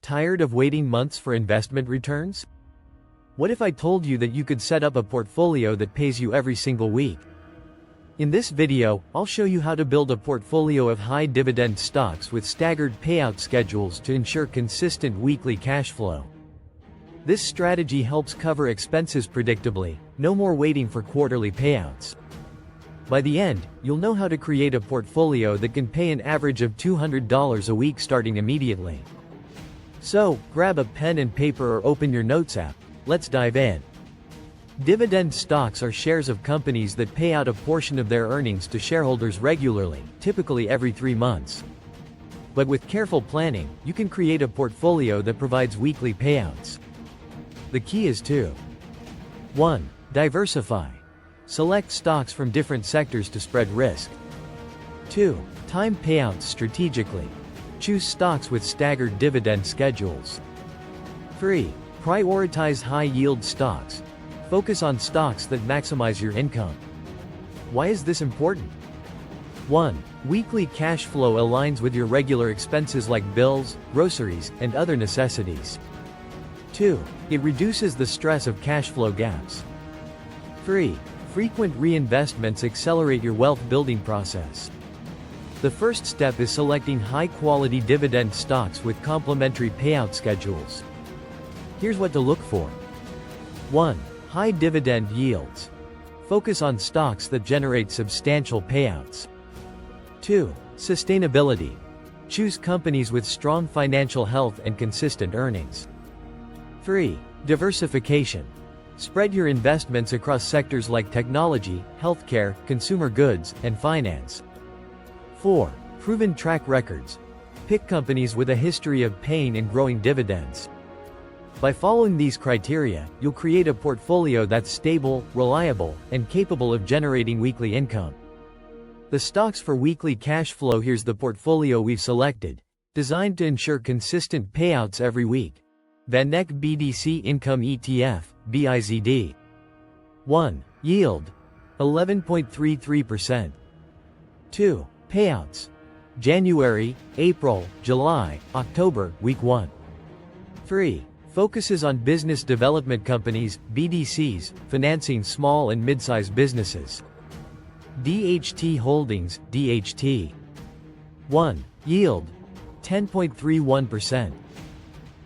Tired of waiting months for investment returns? What if I told you that you could set up a portfolio that pays you every single week? In this video, I'll show you how to build a portfolio of high dividend stocks with staggered payout schedules to ensure consistent weekly cash flow. This strategy helps cover expenses predictably, no more waiting for quarterly payouts. By the end, you'll know how to create a portfolio that can pay an average of $200 a week starting immediately. So, grab a pen and paper or open your notes app. Let's dive in. Dividend stocks are shares of companies that pay out a portion of their earnings to shareholders regularly, typically every 3 months. But with careful planning, you can create a portfolio that provides weekly payouts. The key is to 1. Diversify. Select stocks from different sectors to spread risk. 2. Time payouts strategically. Choose stocks with staggered dividend schedules. 3. Prioritize high-yield stocks. Focus on stocks that maximize your income. Why is this important? 1. Weekly cash flow aligns with your regular expenses like bills, groceries, and other necessities. 2. It reduces the stress of cash flow gaps. 3. Frequent reinvestments accelerate your wealth-building process. The first step is selecting high-quality dividend stocks with complementary payout schedules. Here's what to look for. 1. High dividend yields. Focus on stocks that generate substantial payouts. 2. Sustainability. Choose companies with strong financial health and consistent earnings. 3. Diversification. Spread your investments across sectors like technology, healthcare, consumer goods, and finance. 4. Proven track records. Pick companies with a history of paying and growing dividends. By following these criteria, you'll create a portfolio that's stable, reliable, and capable of generating weekly income. The stocks for weekly cash flow. Here's the portfolio we've selected, designed to ensure consistent payouts every week. VanEck BDC Income ETF, BIZD. 1. Yield. 11.33%. 2. Payouts. January, April, July, October, Week 1. 3. Focuses on business development companies, BDCs, financing small and mid-sized businesses. DHT Holdings, DHT. 1. Yield. 10.31%.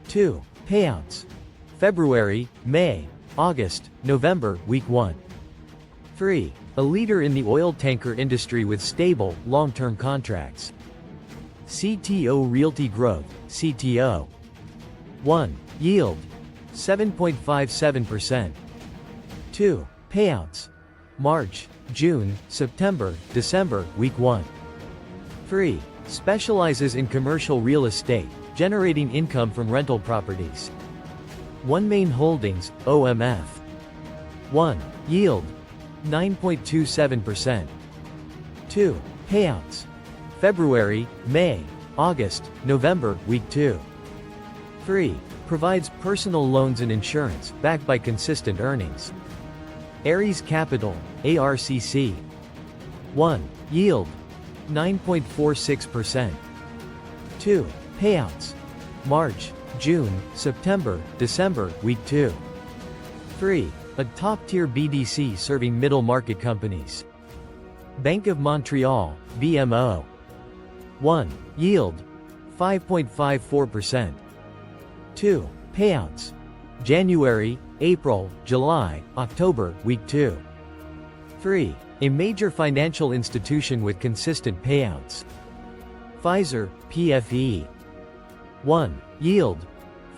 2. Payouts. February, May, August, November, Week 1. 3. A leader in the oil tanker industry with stable, long-term contracts. CTO Realty Growth, CTO. 1. Yield. 7.57%. 2. Payouts. March, June, September, December, Week 1. 3. Specializes in commercial real estate, generating income from rental properties. OneMain Holdings, OMF. 1. Yield. 9.27%. 2. Payouts. February, May, August, November, Week 2. 3. Provides personal loans and insurance, backed by consistent earnings. Ares Capital, ARCC. 1. Yield. 9.46%. 2. Payouts. March, June, September, December, Week 2. 3. A top-tier BDC serving middle-market companies. Bank of Montreal, BMO. 1. Yield. 5.54%. 2. Payouts. January, April, July, October, Week 2. 3. A major financial institution with consistent payouts. Pfizer, PFE. 1. Yield.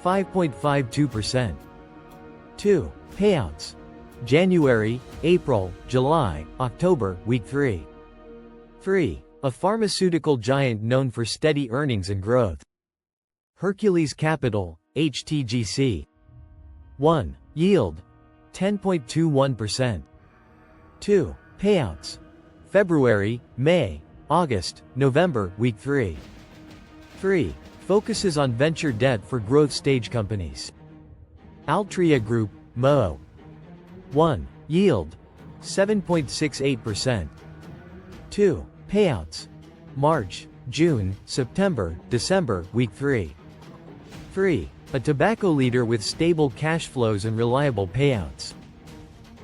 5.52%. 2. Payouts. January, April, July, October, Week 3. 3. A pharmaceutical giant known for steady earnings and growth. Hercules Capital, HTGC. 1. Yield. 10.21%. 2. Payouts. February, May, August, November, Week 3. 3. Focuses on venture debt for growth stage companies. Altria Group, MO. 1. Yield. 7.68%. 2. Payouts. March, June, September, December, Week 3. 3. A tobacco leader with stable cash flows and reliable payouts.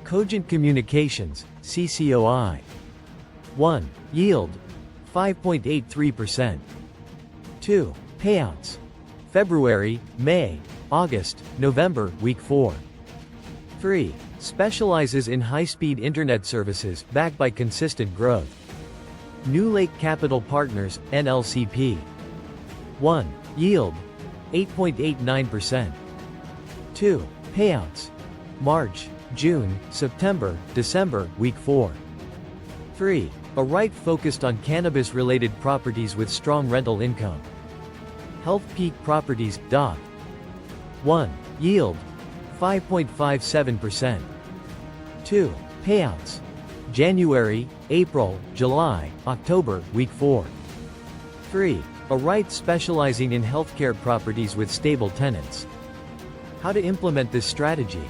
Cogent Communications, CCOI. 1. Yield, 5.83%. 2. Payouts. February, May, August, November, week 4. 3. Specializes in high-speed internet services, backed by consistent growth. New Lake Capital Partners, NLCP. 1. Yield, 8.89%. 2. Payouts. March, June, September, December, week 4. 3. A REIT focused on cannabis-related properties with strong rental income. Health Peak Properties, DOC. 1. Yield, 5.57%. 2. Payouts. January, April, July, October, week 4. 3. A REIT specializing in healthcare properties with stable tenants. How to implement this strategy?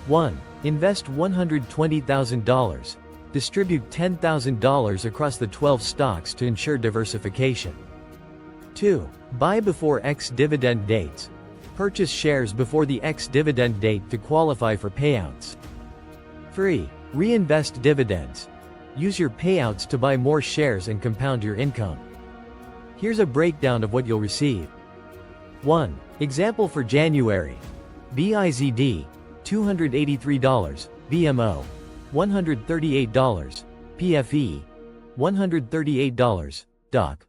1. Invest $120,000. Distribute $10,000 across the 12 stocks to ensure diversification. 2. Buy before ex-dividend dates. Purchase shares before the ex-dividend date to qualify for payouts. 3. Reinvest dividends. Use your payouts to buy more shares and compound your income. Here's a breakdown of what you'll receive. 1. Example for January. BIZD, $283, BMO, $138, PFE, $138, DOC,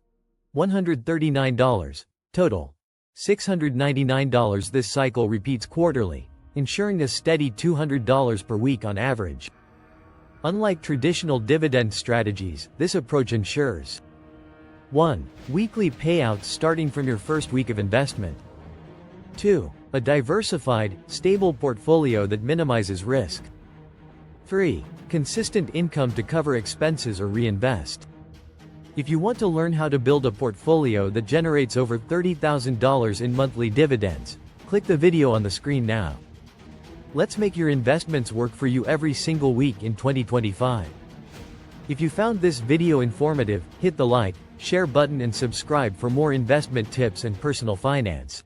$139, total, $699. This cycle repeats quarterly, ensuring a steady $200 per week on average. Unlike traditional dividend strategies, this approach ensures 1. Weekly payouts starting from your first week of investment. 2. A diversified, stable portfolio that minimizes risk. 3. Consistent income to cover expenses or reinvest. If you want to learn how to build a portfolio that generates over $30,000 in monthly dividends, click the video on the screen now. Let's make your investments work for you every single week in 2025. If you found this video informative, hit the like, share button and subscribe for more investment tips and personal finance.